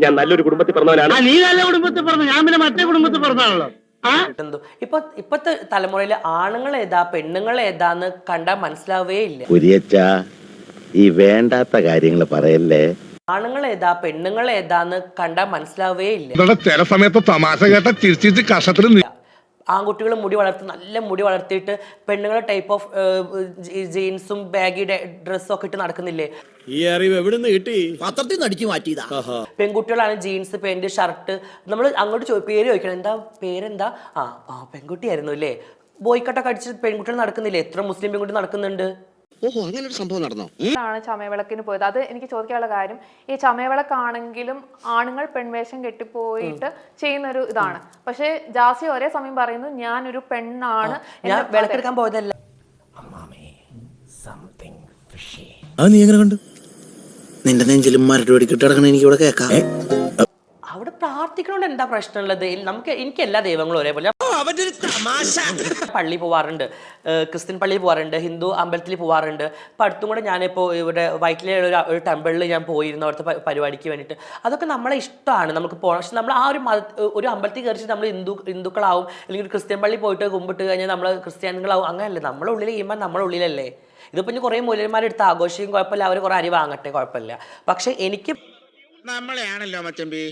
ഞാൻ നല്ലൊരു കുടുംബത്തിൽ പറഞ്ഞവനാണ്. നീ നല്ല കുടുംബത്തിൽ പറഞ്ഞു, ഞാൻ പിന്നെ മറ്റേ കുടുംബത്തിൽ പറഞ്ഞാണല്ലോ. ഇപ്പത്തെ തലമുറയില് ആണുങ്ങൾ ഏതാ പെണ്ണുങ്ങൾ ഏതാന്ന് കണ്ടാൽ മനസ്സിലാവേ ഇല്ല. കുരിയച്ചാ, ഈ വേണ്ടാത്ത കാര്യങ്ങൾ പറയല്ലേ. ആണുങ്ങൾ ഏതാ പെണ്ണുങ്ങൾ ഏതാന്ന് കണ്ടാൽ മനസ്സിലാവേ ഇല്ല. ചില സമയത്ത് തമാശ കേട്ട ചിരിച്ചിട്ട് കഷത്തിൽ ആൺകുട്ടികൾ മുടി വളർത്തി നല്ല മുടി വളർത്തിയിട്ട് പെണ്ണുങ്ങളെ ടൈപ്പ് ഓഫ് ജീൻസും ബാഗി ഡ്രസ്സും ഒക്കെ ഇട്ട് നടക്കുന്നില്ലേ? ഈ അറിവ് എവിടുന്ന് കിട്ടി? പത്രത്തിൽ നിന്ന് അടിച്ചു മാറ്റിയതാ. പെൺകുട്ടികളാണ് ജീൻസ് പാന്റ് ഷർട്ട്. നമ്മൾ അങ്ങോട്ട് പേര് ചോദിക്കണം, എന്താ പേരെന്താ? പെൺകുട്ടിയായിരുന്നു അല്ലേ? ബോയ്ക്കട്ടൊക്കെ അടിച്ച് പെൺകുട്ടികൾ നടക്കുന്നില്ലേ? എത്ര മുസ്ലിം പെൺകുട്ടി നടക്കുന്നുണ്ട്. ഓഹോ, അങ്ങനെ ഒരു സംഭവം നടന്നോ? ആണ് ചമയവിളക്കിന് പോയത്. അത് എനിക്ക് ചോദിക്കാനുള്ള കാര്യം, ഈ ചമയവിളക്കാണെങ്കിലും ആണുങ്ങൾ പെൺവേഷം കെട്ടിപ്പോയിട്ട് ചെയ്യുന്നൊരു ഇതാണ്. പക്ഷെ ജാസി ഒരേ സമയം പറയുന്നു ഞാനൊരു പെണ്ണാണ്. ഞാൻ വിളക്കെടുക്കാൻ പോയതല്ല. അത് നീ എങ്ങനെ കണ്ടു? നിന്റെ നെഞ്ചിലും മരട് വെടിക്കിട്ട് കിടക്കണ എനിക്ക് ഇവിടെ കേൾക്കാം. അവിടെ പ്രാർത്ഥിക്കണോണ്ട് എന്താ പ്രശ്നമുള്ളത്? എനിക്ക് എല്ലാ ദൈവങ്ങളും ഒരേപോലെ. പള്ളി പോവാറുണ്ട്, ക്രിസ്ത്യൻ പള്ളിയിൽ പോവാറുണ്ട്, ഹിന്ദു അമ്പലത്തിൽ പോവാറുണ്ട്. അപ്പം അടുത്തും കൂടെ ഞാനിപ്പോൾ ഇവിടെ വൈറ്റിലെ ഒരു ടെമ്പിളിൽ ഞാൻ പോയിരുന്നു, അവിടുത്തെ പരിപാടിക്ക് വേണ്ടിയിട്ട്. അതൊക്കെ നമ്മളെ ഇഷ്ടമാണ്, നമുക്ക് പോകണം. പക്ഷെ നമ്മൾ ആ ഒരു അമ്പലത്തിൽ കയറിച്ച് നമ്മൾ ഹിന്ദുക്കളാവും, അല്ലെങ്കിൽ ഒരു ക്രിസ്ത്യൻ പള്ളി പോയിട്ട് കുമ്പിട്ട് കഴിഞ്ഞാൽ നമ്മൾ ക്രിസ്ത്യാനികളാവും. അങ്ങനെയല്ലേ? നമ്മളെ ഉള്ളിൽ ഈമാൻ നമ്മളെ ഉള്ളിലല്ലേ? ഇതിപ്പോൾ ഇനി കുറേ മൂല്യന്മാരെടുത്ത് ആഘോഷിക്കും, കുഴപ്പമില്ല, അവർ കുറേ അരി വാങ്ങട്ടെ, കുഴപ്പമില്ല. പക്ഷെ എനിക്ക് നമ്മളെയാണല്ലോ മച്ചമ്പി